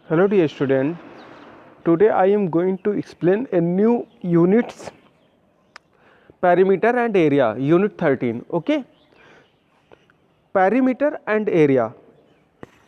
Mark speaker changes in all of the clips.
Speaker 1: Hello dear student, today I am going to explain a new units perimeter and area unit 13. Okay, perimeter and area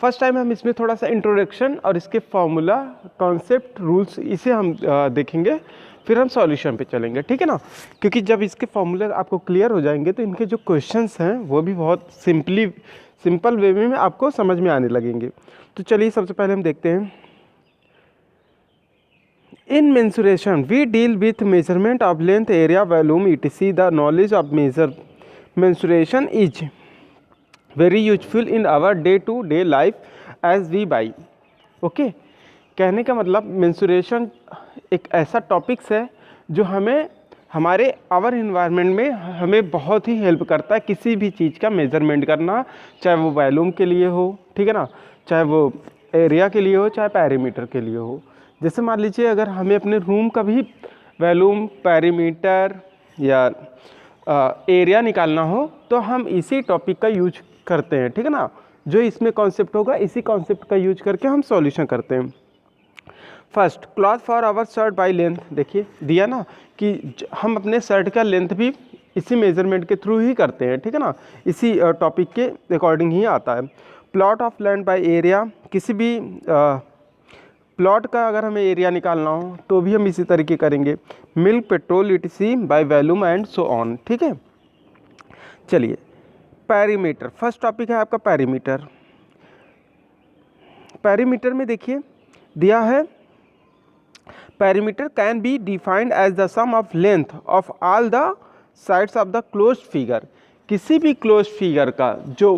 Speaker 1: first time हम इसमें थोड़ा सा introduction और इसके formula concept rules इसे हम देखेंगे, फिर हम सॉल्यूशन पे चलेंगे, ठीक है ना। क्योंकि जब इसके फॉर्मूले आपको क्लियर हो जाएंगे तो इनके जो क्वेश्चंस हैं वो भी बहुत सिंपल वे में आपको समझ में आने लगेंगे। तो चलिए सबसे पहले हम देखते हैं। In mensuration, we deal with measurement of length, area, volume, etc. The knowledge of mensuration is very useful in our day-to-day life as we buy. Okay? कहने का मतलब mensuration एक ऐसा टॉपिक्स है जो हमें हमारे आवर इन्वायरमेंट में हमें बहुत ही हेल्प करता है किसी भी चीज़ का मेजरमेंट करना, चाहे वो वॉल्यूम के लिए हो, ठीक है ना, चाहे वो एरिया के लिए हो, चाहे पैरीमीटर के लिए हो। जैसे मान लीजिए अगर हमें अपने रूम का भी वॉल्यूम, पैरीमीटर या एरिया निकालना हो तो हम इसी टॉपिक का यूज करते हैं, ठीक है ना। जो इसमें कॉन्सेप्ट होगा इसी कॉन्सेप्ट का यूज करके हम सॉल्यूशन करते हैं। First, cloth for our shirt by length. देखिए दिया ना कि हम अपने शर्ट का लेंथ भी इसी मेजरमेंट के थ्रू ही करते हैं, ठीक है ना, इसी टॉपिक के अकॉर्डिंग ही आता है। Plot of land by area, किसी भी प्लॉट का अगर हमें एरिया निकालना हो तो भी हम इसी तरीके करेंगे। Milk, petrol, etc by volume and so on, ठीक है। चलिए पैरीमीटर, फर्स्ट टॉपिक है आपका पैरीमीटर। पैरीमीटर में देखिए दिया है perimeter can be defined as the sum of length of all the sides of the closed figure. किसी भी क्लोज्ड फिगर का जो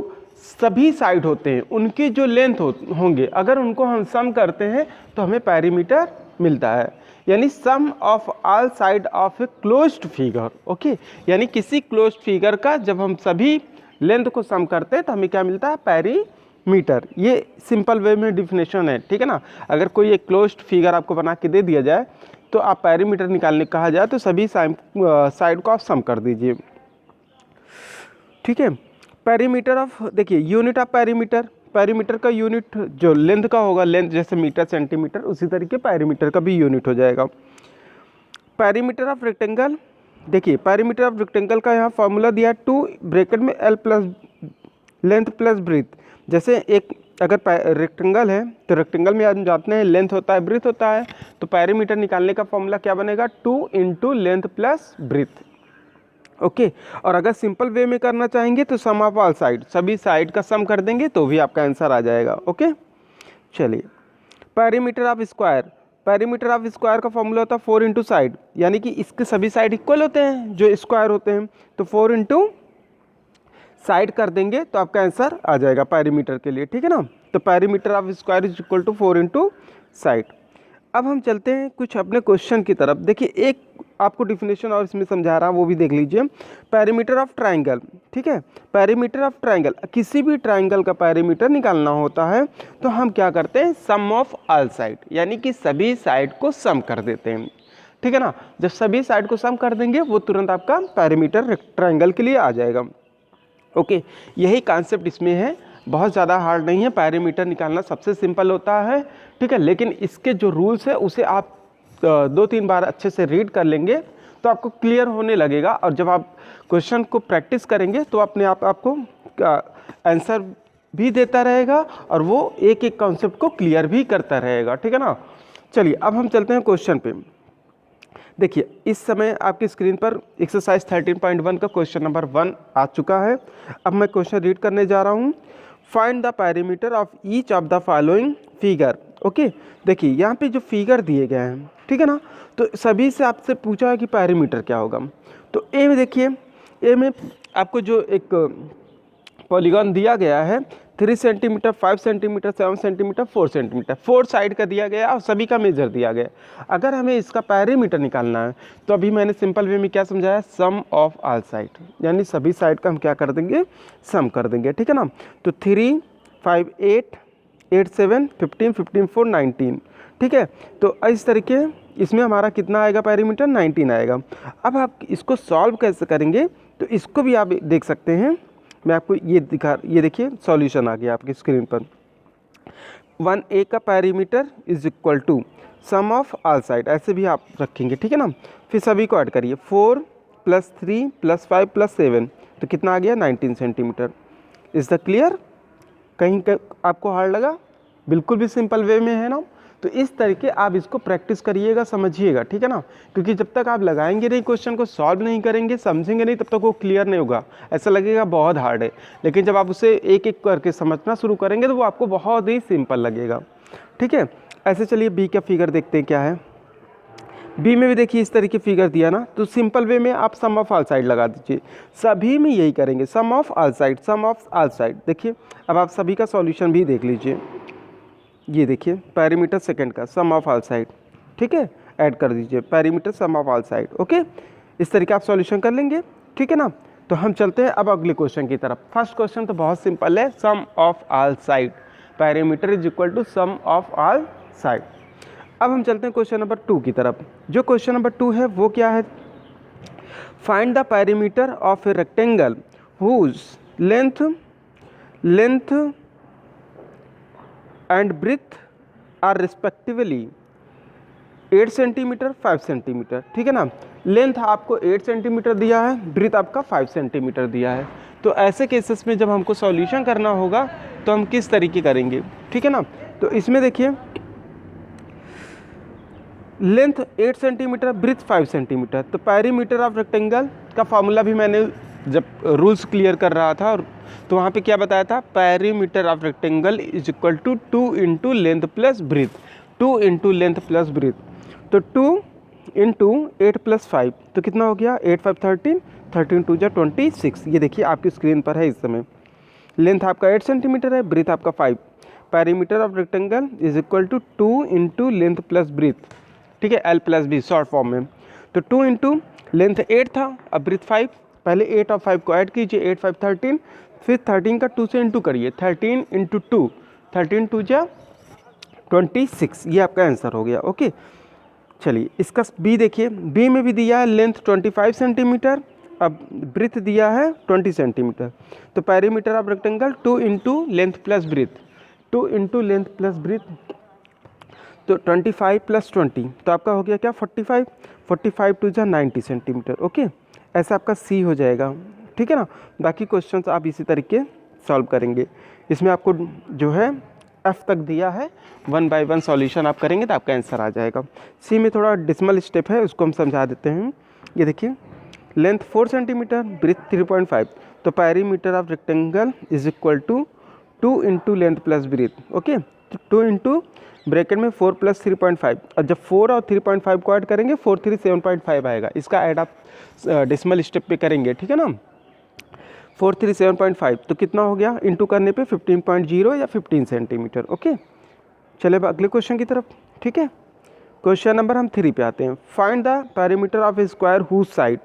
Speaker 1: सभी साइड होते हैं उनकी जो लेंथ होंगे अगर उनको हम सम करते हैं तो हमें पैरीमीटर मिलता है, यानी sum of all side of a closed figure. Okay, यानी किसी क्लोज्ड फिगर का जब हम सभी लेंथ को सम करते हैं तो हमें क्या मिलता है, पैरीमीटर। ये सिंपल वे में डिफिनेशन है, ठीक है ना। अगर कोई एक क्लोज्ड फिगर आपको बना के दे दिया जाए तो आप पैरीमीटर निकालने कहा जाए तो सभी साइड को आप सम कर दीजिए, ठीक है। पैरीमीटर ऑफ, देखिए यूनिट ऑफ पैरीमीटर, पैरीमीटर का यूनिट जो लेंथ का होगा, लेंथ जैसे मीटर, सेंटीमीटर, उसी तरीके पैरीमीटर का भी यूनिट हो जाएगा। पैरीमीटर ऑफ रेक्टेंगल, देखिए पैरीमीटर ऑफ रेक्टेंगल का यहाँ फॉर्मूला दिया है 2 ब्रैकेट में L plus length plus breadth. जैसे एक अगर रेक्टेंगल है तो रेक्टेंगल में हम जानते हैं लेंथ होता है, ब्रीथ होता है, तो पैरीमीटर निकालने का फॉर्मूला क्या बनेगा, 2 into length plus breadth. Okay, और अगर सिंपल वे में करना चाहेंगे तो सम ऑफ ऑल साइड, सभी साइड का सम कर देंगे तो भी आपका आंसर आ जाएगा। ओके, चलिए perimeter of square, perimeter of square का फॉर्मूला होता है 4 इंटू साइड, यानी कि इसके सभी साइड इक्वल होते हैं जो स्क्वायर होते हैं, तो 4 इंटू साइड कर देंगे तो आपका आंसर आ जाएगा पैरीमीटर के लिए, ठीक है ना। तो perimeter of square is equal to 4 into side. अब हम चलते हैं कुछ अपने क्वेश्चन की तरफ। देखिए एक आपको डिफिनेशन और इसमें समझा रहा हूँ वो भी देख लीजिए। पैरीमीटर ऑफ ट्राइंगल, ठीक है, पैरीमीटर ऑफ ट्राइंगल, किसी भी ट्राइंगल का पैरीमीटर निकालना होता है तो हम क्या करते हैं, सम ऑफ ऑल साइड, यानी कि सभी साइड को सम कर देते हैं, ठीक है ना। जब सभी साइड को सम कर देंगे वो तुरंत आपका पैरीमीटर ट्राइंगल के लिए आ जाएगा। ओके, यही कॉन्सेप्ट इसमें है, बहुत ज़्यादा हार्ड नहीं है, पैरीमीटर निकालना सबसे सिंपल होता है, ठीक है। लेकिन इसके जो रूल्स है उसे आप 2-3 बार अच्छे से रीड कर लेंगे तो आपको क्लियर होने लगेगा, और जब आप क्वेश्चन को प्रैक्टिस करेंगे तो अपने आप आपको आंसर भी देता रहेगा और वो एक एक कॉन्सेप्ट को क्लियर भी करता रहेगा, ठीक है ना। चलिए अब हम चलते हैं क्वेश्चन पे। देखिए इस समय आपकी स्क्रीन पर एक्सरसाइज 13.1 का क्वेश्चन नंबर 1 आ चुका है। अब मैं क्वेश्चन रीड करने जा रहा हूँ। Find the perimeter of each of the following figure. Okay, देखिए यहाँ पे जो फिगर दिए गए हैं, ठीक है ना, तो सभी से आपसे पूछा है कि पैरीमीटर क्या होगा। तो ए में देखिए, ए में आपको जो एक पॉलीगॉन दिया गया है 3 centimetre, 5 centimetre, 7 centimetre, 4 centimetre, 4 side का दिया गया और सभी का मेजर दिया गया। अगर हमें इसका पैरीमीटर निकालना है तो अभी मैंने सिंपल वे में क्या समझाया, सम ऑफ ऑल साइड, यानी सभी साइड का हम क्या कर देंगे, सम कर देंगे, ठीक है ना। तो 3, 5, 8, 8, 7, 15, 15, 4, 19, ठीक है। तो इस तरीके इसमें हमारा कितना आएगा पैरीमीटर, 19 आएगा। अब आप इसको सॉल्व कैसे करेंगे तो इसको भी आप देख सकते हैं, मैं आपको ये देखिए सॉल्यूशन आ गया आपकी स्क्रीन पर। 1A का perimeter is equal to sum of all side, ऐसे भी आप रखेंगे, ठीक है ना। फिर सभी को ऐड करिए, 4 + 3 + 5 + 7, तो कितना आ गया 19 सेंटीमीटर। Is the clear? कहीं आपको हार्ड लगा? बिल्कुल भी सिंपल वे में है ना। तो इस तरीके आप इसको प्रैक्टिस करिएगा, समझिएगा, ठीक है ना। क्योंकि जब तक आप लगाएंगे नहीं, क्वेश्चन को सॉल्व नहीं करेंगे, समझेंगे नहीं, तब तक वो क्लियर नहीं होगा। ऐसा लगेगा बहुत हार्ड है, लेकिन जब आप उसे एक एक करके समझना शुरू करेंगे तो वो आपको बहुत ही सिंपल लगेगा, ठीक है। ऐसे चलिए बी का फिगर देखते हैं क्या है। बी में भी देखिए इस तरीके फिगर दिया ना, तो सिंपल वे में आप सम ऑफ ऑल साइड लगा दीजिए। सभी में यही करेंगे, sum of all side, sum of all side. देखिए अब आप सभी का सॉल्यूशन भी देख लीजिए। ये देखिए पेरीमीटर सेकंड का सम ऑफ ऑल साइड, ठीक है, ऐड कर दीजिए perimeter sum of all side. Okay, इस तरीके आप सॉल्यूशन कर लेंगे, ठीक है ना। तो हम चलते हैं अब अगले क्वेश्चन की तरफ। फर्स्ट क्वेश्चन तो बहुत सिंपल है, sum of all side, perimeter is equal to sum of all side. अब हम चलते हैं क्वेश्चन नंबर 2 की तरफ। जो क्वेश्चन नंबर 2 है वो क्या है, find the perimeter of a rectangle whose length and breadth are respectively 8 centimetre 5 centimetre, ठीक है ना। लेंथ आपको 8 सेंटीमीटर दिया है, ब्रेथ आपका 5 सेंटीमीटर दिया है। तो ऐसे केसेस में जब हमको सॉल्यूशन करना होगा तो हम किस तरीके करेंगे, ठीक है ना। तो इसमें देखिए लेंथ 8 सेंटीमीटर, ब्रेथ 5 सेंटीमीटर, तो पेरीमीटर ऑफ रेक्टेंगल का फार्मूला भी मैंने जब रूल्स क्लियर कर रहा था तो वहाँ पे क्या बताया था, perimeter of rectangle is equal to 2 into length plus breadth, 2 into length plus breadth. तो 2 इंटू 8 + 5, तो कितना हो गया 8 × 5 13, 13 × 2 = 26। ये देखिए आपकी स्क्रीन पर है इस समय। लेंथ आपका 8 सेंटीमीटर है, ब्रेथ आपका 5। Perimeter of rectangle is equal to 2 into length plus breadth, ठीक है, L + B शॉर्ट फॉर्म में। तो 2 इंटू लेंथ 8 था, अब ब्रेथ 5, पहले 8 और 5 को ऐड कीजिए, 8 × 5 13, फिर 13 का 2 से इंटू करिए, 13 × 2, 13 × 2 = 26। ये आपका आंसर हो गया। ओके, चलिए इसका बी देखिए, बी में भी दिया है लेंथ 25 सेंटीमीटर, अब ब्रेथ दिया है 20 सेंटीमीटर। तो perimeter of rectangle 2 into length plus breadth, 2 into length plus breadth, तो 25 + 20, तो आपका हो गया क्या 45, 45 × 2 = 90 सेंटीमीटर। ओके, ऐसा आपका सी हो जाएगा, ठीक है ना। बाकी क्वेश्चंस आप इसी तरीके सॉल्व करेंगे। इसमें आपको जो है एफ तक दिया है, 1 बाय 1 सॉल्यूशन आप करेंगे तो आपका आंसर आ जाएगा। सी में थोड़ा डिसमल स्टेप है, उसको हम समझा देते हैं। ये देखिए लेंथ 4 सेंटीमीटर, ब्रेथ 3.5, तो perimeter of rectangle is equal to 2 into length plus breadth. Okay, 2 into bracket में 4 + 3.5, और जब 4 और 3.5 को ऐड करेंगे 4 3 7.5 आएगा। इसका ऐड आप डेसिमल स्टेप पे करेंगे, ठीक है ना। 4 3 7.5, तो कितना हो गया इंटू करने पे 15.0 या 15 सेंटीमीटर। ओके, चले अब अगले क्वेश्चन की तरफ, ठीक है। क्वेश्चन नंबर हम 3 पे आते हैं। Find the perimeter of a square whose side,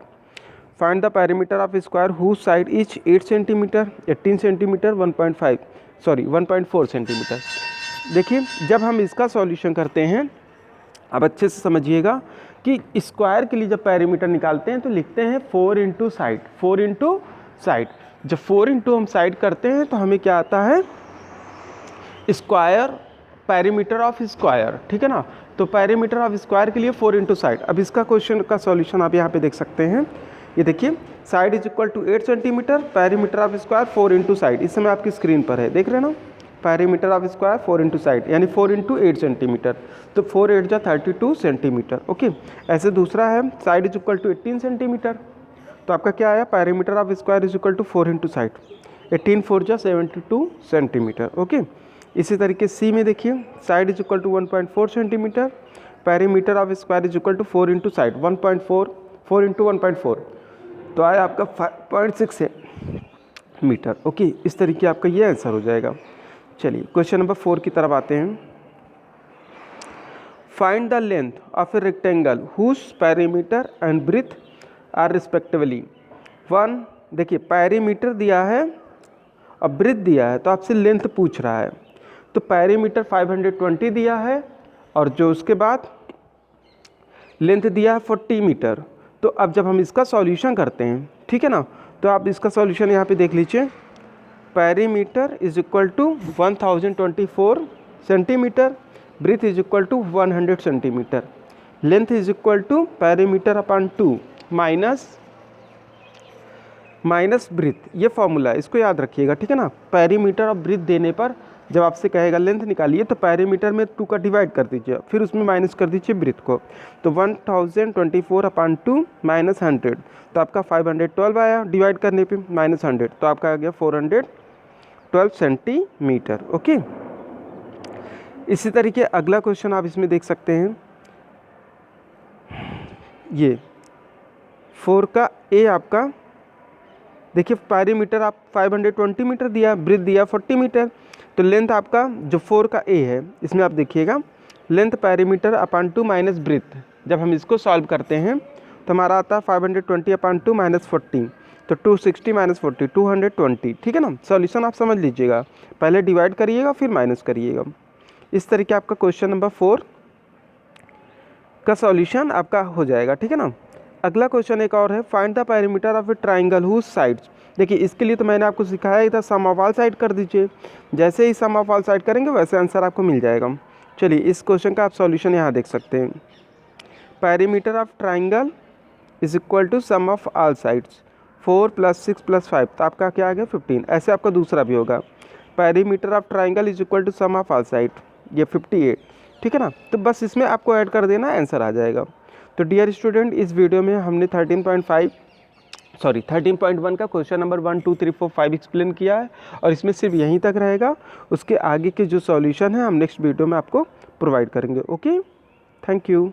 Speaker 1: find the perimeter of a square whose side is 8 centimetre, 18 centimetre, 1.4 centimetre. देखिए जब हम इसका सॉल्यूशन करते हैं, अब अच्छे से समझिएगा कि स्क्वायर के लिए जब पेरीमीटर निकालते हैं तो लिखते हैं 4 इंटू साइड, 4 इंटू साइड। जब 4 इंटू हम साइड करते हैं तो हमें क्या आता है, स्क्वायर, पेरीमीटर ऑफ स्क्वायर, ठीक है ना। तो पेरीमीटर ऑफ स्क्वायर के लिए 4 इंटू साइड। अब इसका क्वेश्चन का सॉल्यूशन आप यहाँ पे देख सकते हैं। ये देखिए side is equal to 8 centimetre, perimeter of square 4 into side, इस समय आपकी स्क्रीन पर है, देख रहे हैं ना। Perimeter of square 4 into side यानी 4 इंटू 8 सेंटीमीटर, तो 4 8 = 32 सेंटीमीटर। ओके, ऐसे दूसरा है side is equal to 18 centimetre, तो आपका क्या आया, perimeter of square is equal to 4 into side, 18 4 = 72 centimetre. Okay, इसी तरीके सी में देखिए side is equal to 1.4 centimetre, perimeter of square is equal to 4 into side, 1.4, 4 into 1.4, तो आया आपका 5.6 मीटर। ओके, इस तरीके आपका ये आंसर हो जाएगा। चलिए क्वेश्चन नंबर 4 की तरफ आते हैं। Find the length of a rectangle whose perimeter and breadth are respectively 1। देखिए पेरीमीटर दिया है और ब्रेथ दिया है, तो आपसे लेंथ पूछ रहा है। तो पेरीमीटर 520 दिया है और जो उसके बाद लेंथ दिया है 40 मीटर। तो अब जब हम इसका सॉल्यूशन करते हैं, ठीक है ना, तो आप इसका सॉल्यूशन यहाँ पे देख लीजिए। Perimeter is equal to 1024 centimetre, breadth is equal to 100 centimetre, length is equal to perimeter upon 2 minus breadth, ये फॉर्मूला इसको याद रखिएगा, ठीक है ना। पेरीमीटर और ब्रीथ देने पर जब आपसे कहेगा लेंथ निकालिए तो पेरीमीटर में 2 का डिवाइड कर दीजिए, फिर उसमें माइनस कर दीजिए ब्रीथ को। तो 1024 अपॉन 2 माइनस 100, तो आपका 512 आया डिवाइड करने पे, माइनस 100 तो आपका आ गया 412 सेंटीमीटर। ओके, इसी तरीके अगला क्वेश्चन आप इसमें देख सकते हैं, ये 4 का ए आपका देखिए, पेरीमीटर आप 520 मीटर दिया, ब्रीथ दिया 40 मीटर, तो लेंथ आपका जो 4 का ए है इसमें आप देखिएगा length perimeter upon 2 minus breadth, जब हम इसको सॉल्व करते हैं तो हमारा आता है 520 अपॉन 2 माइनस 40, तो 260 माइनस 40 220, ठीक है ना। सॉल्यूशन आप समझ लीजिएगा, पहले डिवाइड करिएगा फिर माइनस करिएगा। इस तरीके आपका क्वेश्चन नंबर 4 का सॉल्यूशन आपका हो जाएगा, ठीक है ना। अगला क्वेश्चन एक और है, find the perimeter of a triangle whose sides. देखिए इसके लिए तो मैंने आपको सिखाया ही था, सम ऑफ ऑल साइड कर दीजिए, जैसे ही सम ऑफ ऑल साइड करेंगे वैसे आंसर आपको मिल जाएगा। चलिए इस क्वेश्चन का आप सॉल्यूशन यहाँ देख सकते हैं, perimeter of triangle is equal to sum of all sides, 4 + 6 + 5, तो आपका क्या आ गया 15। ऐसे आपका दूसरा भी होगा, perimeter of triangle is equal to sum of all side, ये 58, ठीक है ना। तो बस इसमें आपको ऐड कर देना, आंसर आ जाएगा। तो डियर स्टूडेंट, इस वीडियो में हमने 13.1 का क्वेश्चन नंबर 1 2 3 4 5 एक्सप्लेन किया है, और इसमें सिर्फ यहीं तक रहेगा। उसके आगे के जो सॉल्यूशन है हम नेक्स्ट वीडियो में आपको प्रोवाइड करेंगे। Okay, thank you.